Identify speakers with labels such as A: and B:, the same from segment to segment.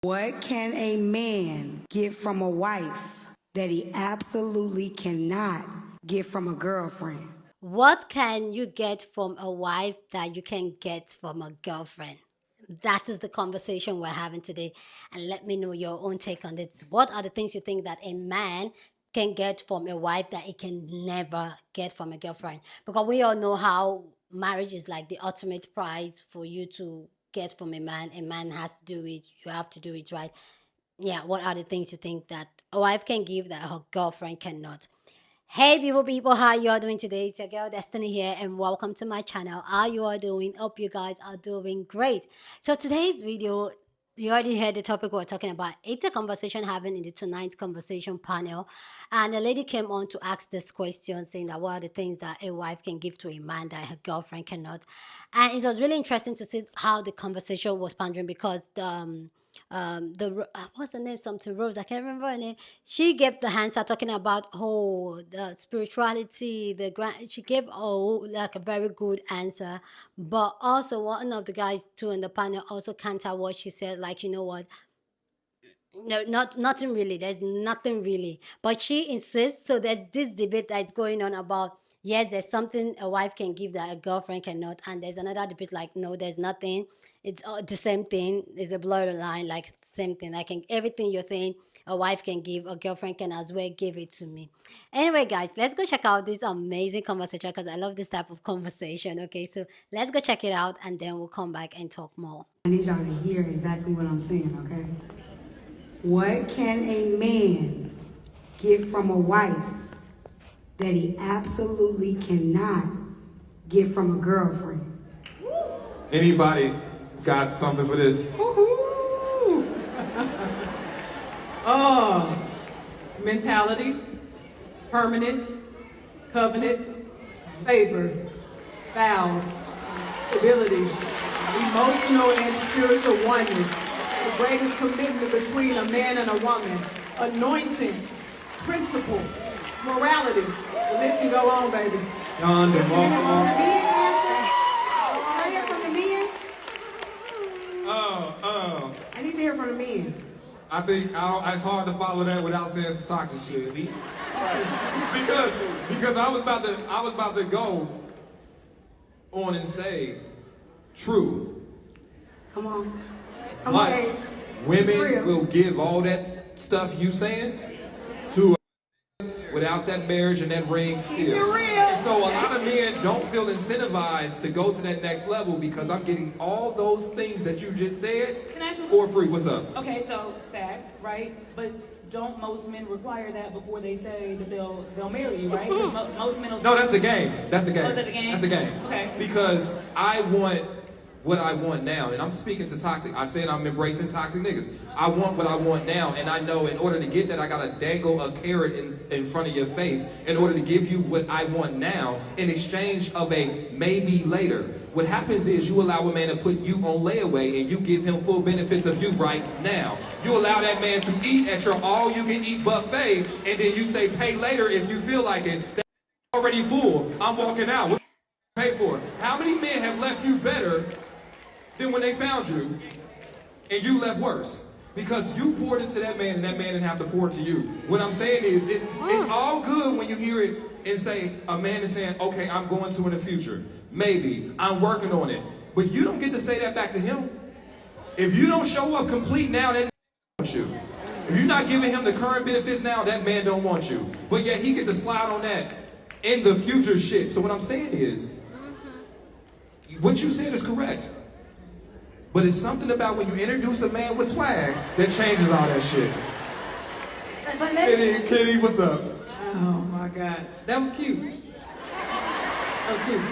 A: What can a man get from a wife that he absolutely cannot get from a girlfriend?
B: What can you get from a wife that you can get from a girlfriend? That is the conversation we're having today. And let me know your own take on this. What are the things you think that a man can get from a wife that he can never get from a girlfriend? Because we all know how marriage is like the ultimate prize for you to get from a man. A man has to do it, you have to do it right. Yeah, what are the things you think that a wife can give that her girlfriend cannot? Hey people, how you all doing today? It's your girl Destiny here and welcome to my channel. How you all doing? Hope you guys are doing great. So today's video, you already heard the topic we're talking about. It's a conversation having in the tonight's conversation panel. And a lady came on to ask this question saying that what are the things that a wife can give to a man that her girlfriend cannot. And it was really interesting to see how the conversation was pondering because what's the name, something Rose, I can't remember her name. She gave the answer talking about the spirituality, the grand. She gave like a very good answer, but also one of the guys too in the panel also counter what she said. Like, you know what, no, nothing really. There's nothing really. But she insists. So there's this debate that's going on about yes, there's something a wife can give that a girlfriend cannot, and there's another debate like no, there's nothing. It's all the same thing. There's a blurred line, like same thing. Like everything you're saying, a wife can give, a girlfriend can as well give it to me. Anyway, guys, let's go check out this amazing conversation because I love this type of conversation. Okay, so let's go check it out, and then we'll come back and talk more.
A: I need y'all to hear exactly what I'm saying, okay? What can a man get from a wife that he absolutely cannot get from a girlfriend?
C: Anybody got something for this?
D: Mentality, permanence, covenant, favor, vows, stability, emotional and spiritual oneness, the greatest commitment between a man and a woman, anointings, principle, morality. The list can go on, baby.
C: John, the
A: From the men answer? Can I hear from the men? I need to hear from the men.
C: I think it's hard to follow that without saying some toxic shit. Because I was about to go on and say true.
A: Come on. Come
C: But
A: on, Ace.
C: women will give all that stuff you saying to without that marriage and that ring still.
A: Keep it real.
C: And so a lot of men don't feel incentivized to go to that next level because I'm getting all those things that you just said
E: Can I ask you
C: for free. What's up?
E: Okay, so facts, right? But don't most men require that before they say that they'll marry you, right? 'Cause most men will
C: No, that's the game. That's the game.
E: Oh, is that the game?
C: That's the game.
E: Okay.
C: Because I want what I want now, and I'm speaking to toxic. I said I'm embracing toxic niggas. I want what I want now, and I know in order to get that, I gotta dangle a carrot in front of your face in order to give you what I want now in exchange of a maybe later. What happens is you allow a man to put you on layaway and you give him full benefits of you right now. You allow that man to eat at your all-you-can-eat buffet, and then you say pay later if you feel like it. That's already full. I'm walking out. What pay for? How many men have left you better than when they found you, and you left worse? Because you poured into that man, and that man didn't have to pour into you. What I'm saying is, it's all good when you hear it and say, a man is saying, okay, I'm going to in the future. Maybe, I'm working on it. But you don't get to say that back to him. If you don't show up complete now, that man wants you. If you're not giving him the current benefits now, that man don't want you. But yet he get to slide on that in the future shit. So what I'm saying is, what you said is correct. But it's something about when you introduce a man with swag that changes all that shit. Kitty, what's up?
D: Oh my God, that was cute. That was cute.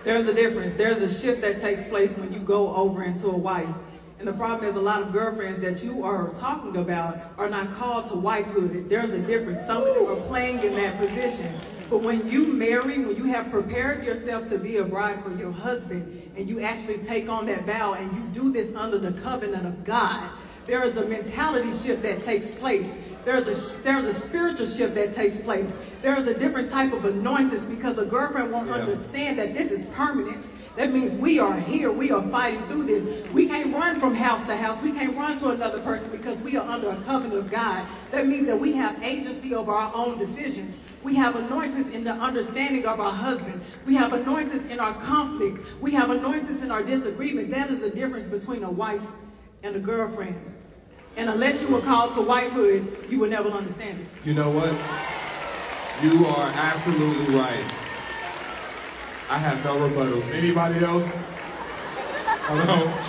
D: There's a difference. There's a shift that takes place when you go over into a wife. And the problem is a lot of girlfriends that you are talking about are not called to wifehood. There's a difference. Some of them are playing in that position. But when you marry, when you have prepared yourself to be a bride for your husband, and you actually take on that vow and you do this under the covenant of God, There is a mentality shift that takes place. There's a spiritual shift that takes place. There is a different type of anointings because a girlfriend won't understand that this is permanent. That means we are here. We are fighting through this. We can't run from house to house. We can't run to another person because we are under a covenant of God. That means that we have agency over our own decisions. We have anointings in the understanding of our husband. We have anointings in our conflict. We have anointings in our disagreements. That is the difference between a wife and a girlfriend. And unless you were called to wifehood, you will never understand it.
C: You know what? You are absolutely right. I have no rebuttals. Anybody else? Oh no,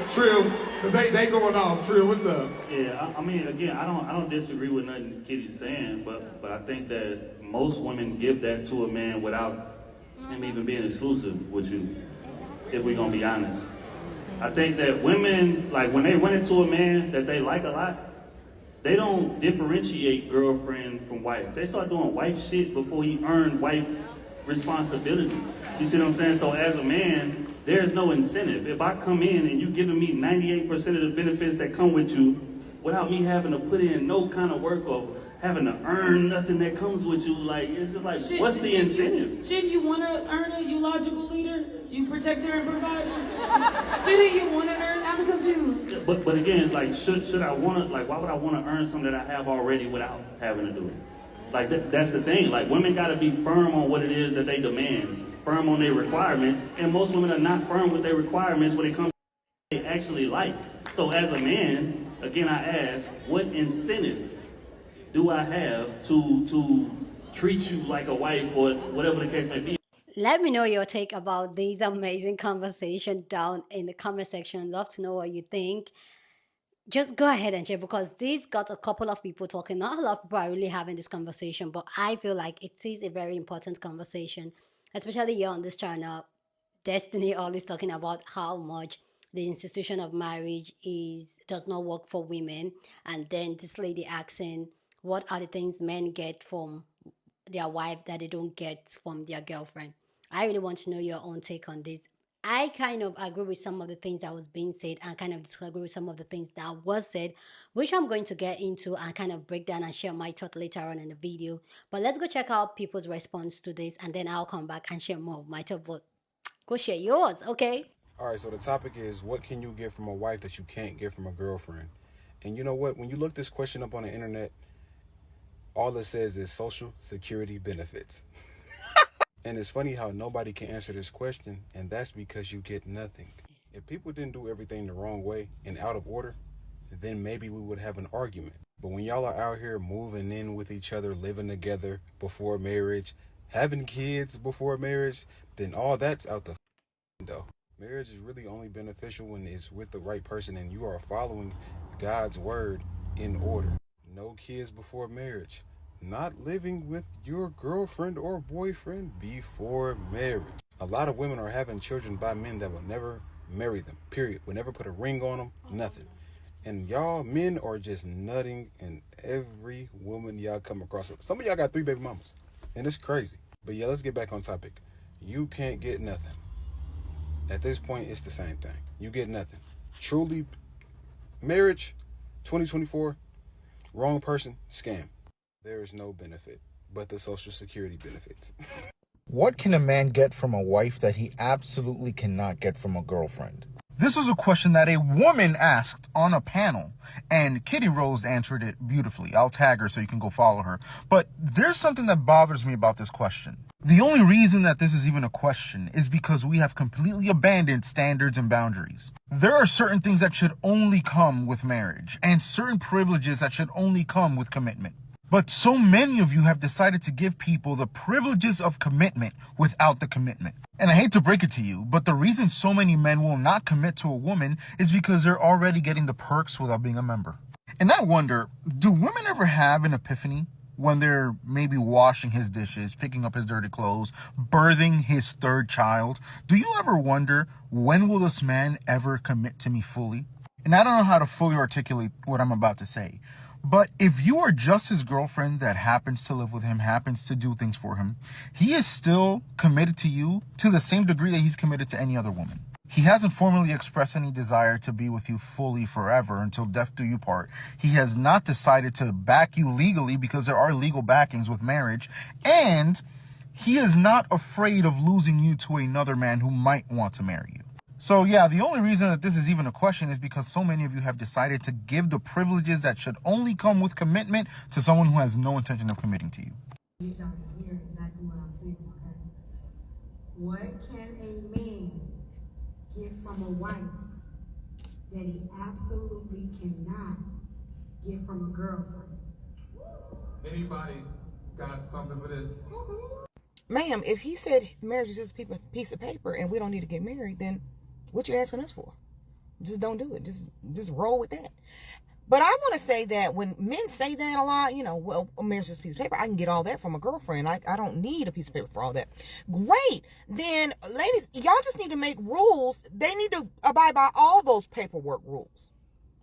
C: Trill, cause they going off. Trill, what's up?
F: Yeah, I mean, again, I don't disagree with nothing Kitty's saying, but I think that most women give that to a man without him even being exclusive with you, if we're gonna be honest. I think that women, like when they run into a man that they like a lot, they don't differentiate girlfriend from wife. They start doing wife shit before he earned wife responsibility. You see what I'm saying? So as a man, there's no incentive. If I come in and you giving me 98% of the benefits that come with you without me having to put in no kind of work or having to earn nothing that comes with you, like, it's just like, what's the incentive?
E: Shouldn't you want to earn it, you logical leader? You protector and provider? Shouldn't you want to earn? I'm confused.
F: But again, like, should I want to, like, why would I want to earn something that I have already without having to do it? Like, that's the thing. Like, women got to be firm on what it is that they demand, firm on their requirements, and most women are not firm with their requirements when it comes to what they actually like. So as a man, again, I ask, what incentive do I have to treat you like a wife or whatever the case may be?
B: Let me know your take about these amazing conversation down in the comment section. Love to know what you think. Just go ahead and share because this got a couple of people talking. Not a lot of people are really having this conversation, but I feel like it is a very important conversation, especially here on this channel. Destiny always talking about how much the institution of marriage does not work for women, and then this lady asking what are the things men get from their wife that they don't get from their girlfriend. I really want to know your own take on this. I kind of agree with some of the things that was being said and kind of disagree with some of the things that was said, which I'm going to get into and kind of break down and share my thought later on in the video. But let's go check out people's response to this and then I'll come back and share more of my thought. But go share yours, okay?
G: All right, so the topic is, what can you get from a wife that you can't get from a girlfriend? And you know what? When you look this question up on the internet, all it says is Social Security benefits. And it's funny how nobody can answer this question, and that's because you get nothing. If people didn't do everything the wrong way and out of order, then maybe we would have an argument. But when y'all are out here moving in with each other, living together before marriage, having kids before marriage, then all that's out the window. Marriage is really only beneficial when it's with the right person and you are following God's word in order. No kids before marriage. Not living with your girlfriend or boyfriend before marriage. A lot of women are having children by men that will never marry them, period. Will never put a ring on them, nothing. And y'all men are just nutting in every woman y'all come across. Some of y'all got 3 baby mamas, and it's crazy. But yeah, let's get back on topic. You can't get nothing. At this point, it's the same thing. You get nothing. Truly, marriage, 2024, wrong person, scam. There is no benefit but the Social Security benefits.
H: What can a man get from a wife that he absolutely cannot get from a girlfriend? This was a question that a woman asked on a panel, and Kitty Rose answered it beautifully. I'll tag her so you can go follow her. But there's something that bothers me about this question. The only reason that this is even a question is because we have completely abandoned standards and boundaries. There are certain things that should only come with marriage, and certain privileges that should only come with commitment. But so many of you have decided to give people the privileges of commitment without the commitment. And I hate to break it to you, but the reason so many men will not commit to a woman is because they're already getting the perks without being a member. And I wonder, do women ever have an epiphany when they're maybe washing his dishes, picking up his dirty clothes, birthing his 3rd child? Do you ever wonder, when will this man ever commit to me fully? And I don't know how to fully articulate what I'm about to say. But if you are just his girlfriend that happens to live with him, happens to do things for him, he is still committed to you to the same degree that he's committed to any other woman. He hasn't formally expressed any desire to be with you fully forever until death do you part. He has not decided to back you legally because there are legal backings with marriage. And he is not afraid of losing you to another man who might want to marry you. So yeah, the only reason that this is even a question is because so many of you have decided to give the privileges that should only come with commitment to someone who has no intention of committing to you.
A: You don't hear exactly what I'm saying, okay? What can a man get from a wife that he absolutely cannot get from a girlfriend?
C: Anybody got something for this?
I: Ma'am, if he said marriage is just a piece of paper and we don't need to get married, then what you asking us for? Just don't do it. Just roll with that. But I want to say that when men say that a lot, well, marriage is a piece of paper. I can get all that from a girlfriend. I don't need a piece of paper for all that. Great. Then, ladies, y'all just need to make rules. They need to abide by all those paperwork rules.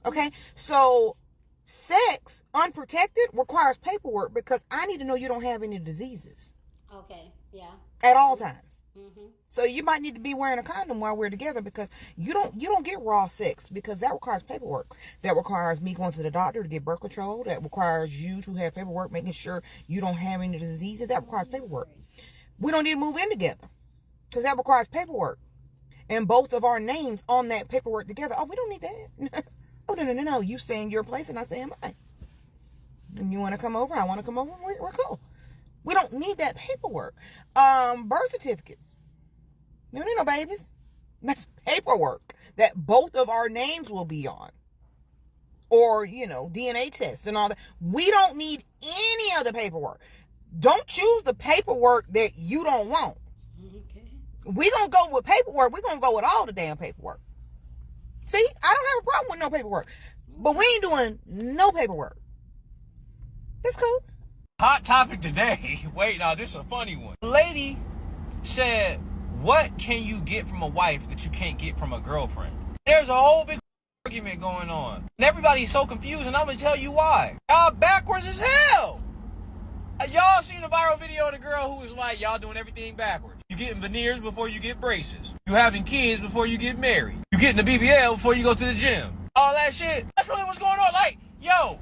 I: Okay? So, sex, unprotected, requires paperwork because I need to know you don't have any diseases.
B: Okay, yeah.
I: At all times.
B: Mm-hmm.
I: So you might need to be wearing a condom while we're together because you don't get raw sex because that requires paperwork. That requires me going to the doctor to get birth control. That requires you to have paperwork making sure you don't have any diseases. That requires paperwork. We don't need to move in together because that requires paperwork. And both of our names on that paperwork together. Oh, we don't need that. Oh, no. You stay in your place and I stay in mine. And you want to come over? I want to come over. We're cool. We don't need that paperwork. Birth certificates. We don't need no babies. That's paperwork that both of our names will be on. Or, DNA tests and all that. We don't need any of the paperwork. Don't choose the paperwork that you don't want.
B: Okay.
I: We're going to go with paperwork. We're going to go with all the damn paperwork. See, I don't have a problem with no paperwork. But we ain't doing no paperwork. That's cool.
J: Hot topic today. Wait, now this is a funny one. The lady said, what can you get from a wife that you can't get from a girlfriend? There's a whole big argument going on. And everybody's so confused, and I'm going to tell you why. Y'all backwards as hell. Y'all seen the viral video of the girl who was like, y'all doing everything backwards. You getting veneers before you get braces. You having kids before you get married. You getting the BBL before you go to the gym. All that shit. That's really what's going on. Like, yo.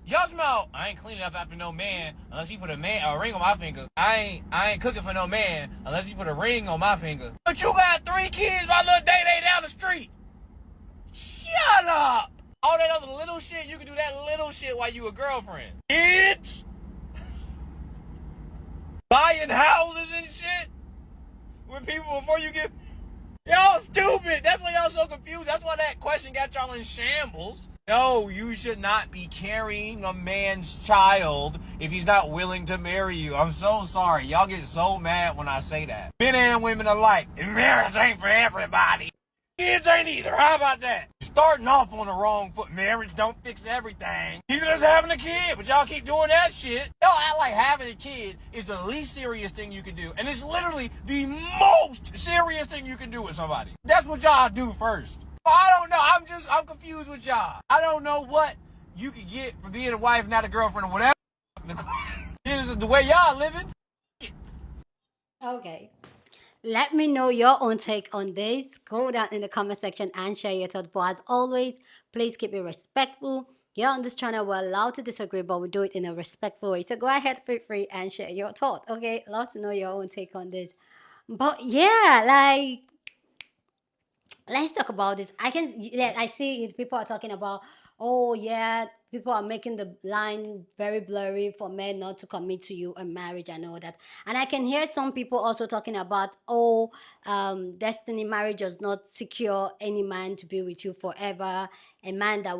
J: Y'all smell, I ain't cleaning up after no man unless he put a ring on my finger. I ain't cooking for no man unless he put a ring on my finger. But you got 3 kids, my little day down the street. Shut up. All that other little shit, you can do that little shit while you a girlfriend. Kids. Buying houses and shit. With people before you get... Y'all stupid. That's why y'all so confused. That's why that question got y'all in shambles. No, you should not be carrying a man's child if he's not willing to marry you. I'm so sorry. Y'all get so mad when I say that. Men and women alike. And marriage ain't for everybody. Kids ain't either. How about that? You're starting off on the wrong foot. Marriage don't fix everything. Neither does having a kid, but y'all keep doing that shit. Y'all act like having a kid is the least serious thing you can do. And it's literally the most serious thing you can do with somebody. That's what y'all do first. I don't know. I'm confused with y'all. I don't know what you could get for being a wife, not a girlfriend, or whatever. This is the way y'all living.
B: Okay. Let me know your own take on this. Go down in the comment section and share your thoughts. But as always, please keep it respectful. Here on this channel, we're allowed to disagree, but we do it in a respectful way. So go ahead, feel free and share your thoughts. Okay, love to know your own take on this. But yeah, like, let's talk about this. I see people are talking about, oh yeah, people are making the line very blurry for men not to commit to you in marriage and all that. And I can hear some people also talking about, oh, destiny marriage does not secure any man to be with you forever. A man that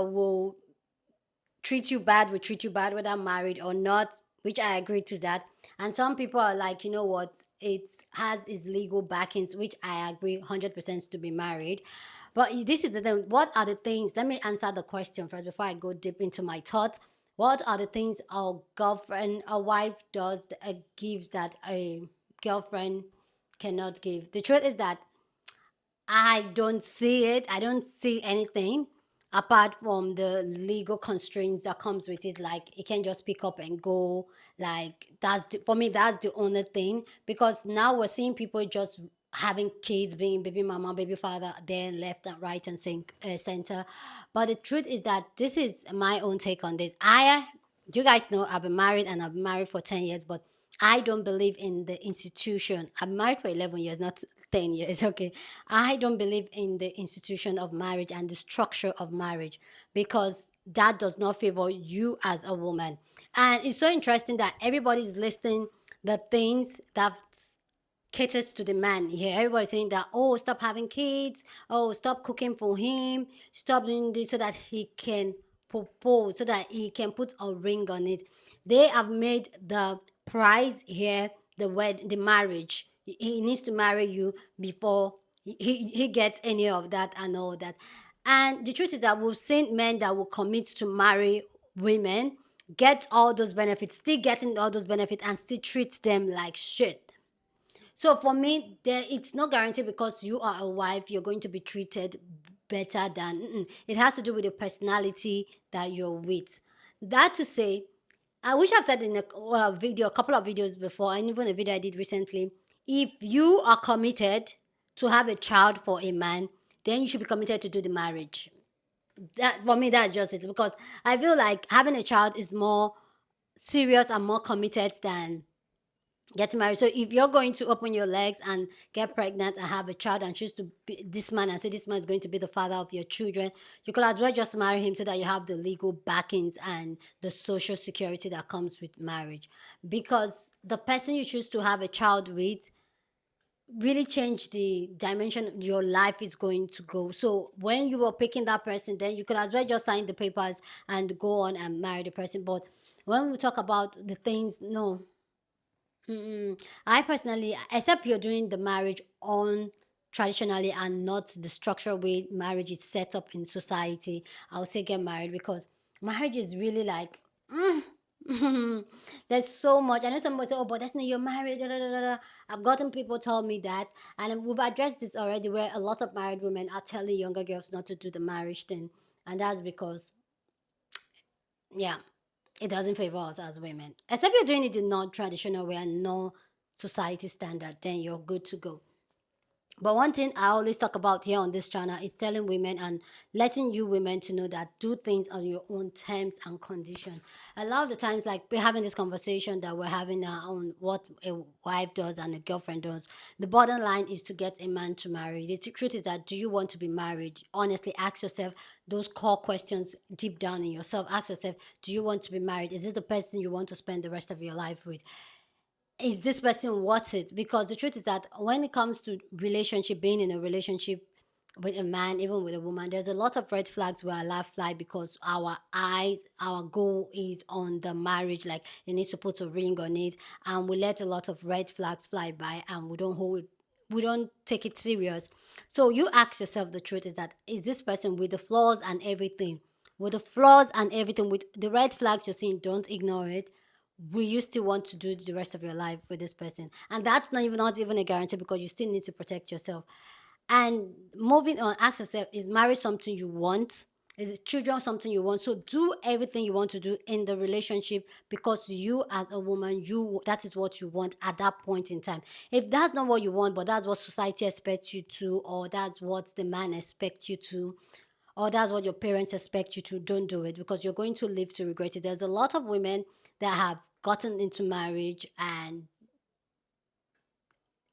B: will treat you bad will treat you bad whether married or not, which I agree to that. And some people are like, you know what, it has its legal backings, which I agree 100% to be married. But this is the thing. What are the things? Let me answer the question first before I go deep into my thoughts. What are the things a girlfriend, a wife does, gives that a girlfriend cannot give? The truth is that I don't see it. I don't see anything apart from the legal constraints that comes with it. Like, it can just pick up and go. Like, for me, that's the only thing. Because now we're seeing people just having kids, being baby mama, baby father, there, left and right and center. But the truth is that this is my own take on this. You guys know I've been married and I've been married for 10 years, but I don't believe in the institution. I'm married for 11 years, not 10 years, okay? I don't believe in the institution of marriage and the structure of marriage because that does not favor you as a woman. And it's so interesting that everybody's listing the things that caters to the man here. Everybody's saying that, oh, stop having kids, oh, stop cooking for him, stop doing this so that he can propose, so that he can put a ring on it. They have made the price here the marriage. He needs to marry you before he gets any of that and all that. And the truth is that we've seen men that will commit to marry women, get all those benefits, still getting all those benefits, and still treat them like shit. So for me, it's not guaranteed because you are a wife, you're going to be treated better than. It has to do with the personality that you're with. That to say, I wish I've said in a video, a couple of videos before, and even a video I did recently, if you are committed to have a child for a man, then you should be committed to do the marriage. That for me, that's just it. Because I feel like having a child is more serious and more committed than getting married. So if you're going to open your legs and get pregnant and have a child and choose to be this man and say this man is going to be the father of your children, you could as well just marry him so that you have the legal backings and the social security that comes with marriage. Because the person you choose to have a child with really change the dimension your life is going to go. So when you were picking that person, then you could as well just sign the papers and go on and marry the person. But when we talk about the things, no, I personally, except you're doing the marriage on traditionally and not the structural way marriage is set up in society, I would say get married because marriage is really like, there's so much. I know somebody say, oh, but that's not you're married. Da, da, da, da, da. I've gotten people tell me that, and we've addressed this already, where a lot of married women are telling younger girls not to do the marriage thing, and that's because, yeah, it doesn't favor us as women. Except you're doing it in non-traditional way and no society standard, then you're good to go. But one thing I always talk about here on this channel is telling women and letting you women to know that do things on your own terms and condition. A lot of the times, like we're having this conversation that we're having now on what a wife does and a girlfriend does. The bottom line is to get a man to marry. The truth is that do you want to be married? Honestly, ask yourself those core questions deep down in yourself. Ask yourself, do you want to be married? Is this the person you want to spend the rest of your life with? Is this person worth it? Because the truth is that when it comes to relationship, being in a relationship with a man, even with a woman, there's a lot of red flags we allow fly because our goal is on the marriage, like it needs to put a ring on it, and we let a lot of red flags fly by and we don't take it serious. So you ask yourself, the truth is that is this person with the flaws and everything, with the flaws and everything, with the red flags you're seeing, don't ignore it. Will you still want to do the rest of your life with this person? And that's not even a guarantee because you still need to protect yourself. And moving on, ask yourself, is marriage something you want? Is it children something you want? So do everything you want to do in the relationship because you as a woman, that is what you want at that point in time. If that's not what you want, but that's what society expects you to, or that's what the man expects you to, or that's what your parents expect you to, don't do it because you're going to live to regret it. There's a lot of women that have gotten into marriage and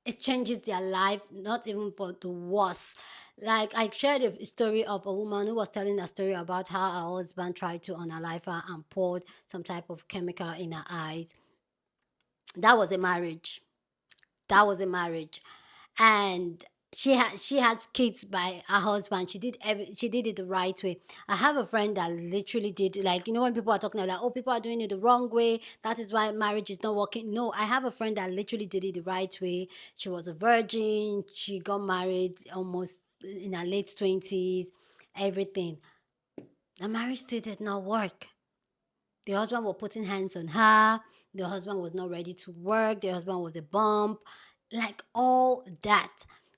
B: it changes their life, not even for the worse. Like I shared a story of a woman who was telling a story about how her husband tried to unalive her and poured some type of chemical in her eyes. That was a marriage. That was a marriage. And she has kids by her husband. She did it the right way. I have a friend that literally did, like, when people are talking about, oh, people are doing it the wrong way, that is why marriage is not working. No, I have a friend that literally did it the right way. She was a virgin, she got married almost in her late 20s, everything. The marriage still did not work. The husband was putting hands on her. The husband was not ready to work. The husband was a bump, like all that.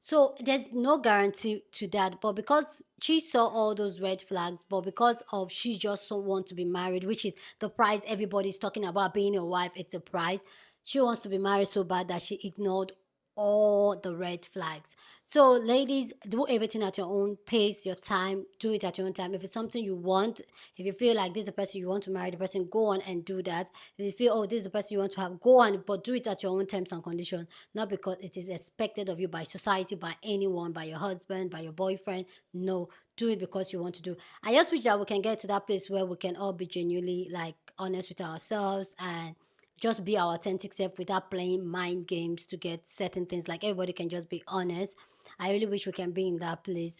B: So there's no guarantee to that. But because she saw all those red flags, but because of she just so want to be married, which is the price everybody's talking about being a wife, it's a price. She wants to be married so bad that she ignored all the red flags. So ladies, do everything at your own pace, your time. Do it at your own time. If it's something you want, if you feel like this is the person you want to marry, the person, go on and do that. If you feel, oh, this is the person you want to have, go on, but do it at your own terms and conditions, not because it is expected of you by society, by anyone, by your husband, by your boyfriend. No, do it because you want to do. I just wish that we can get to that place where we can all be genuinely like honest with ourselves and just be our authentic self without playing mind games to get certain things. Like everybody can just be honest. I really wish we can be in that place.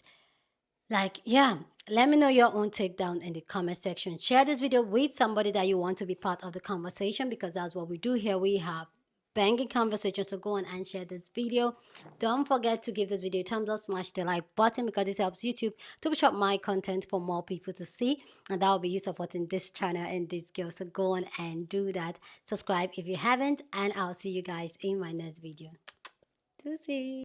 B: Like, yeah, let me know your own takedown in the comment section. Share this video with somebody that you want to be part of the conversation, because that's what we do here. We have banging conversation. So go on and share this video. Don't forget to give this video a thumbs up, smash the like button, because this helps YouTube to push up my content for more people to see, and that will be you supporting this channel and this girl. So go on and do that. Subscribe if you haven't, and I'll see you guys in my next video. Deuces.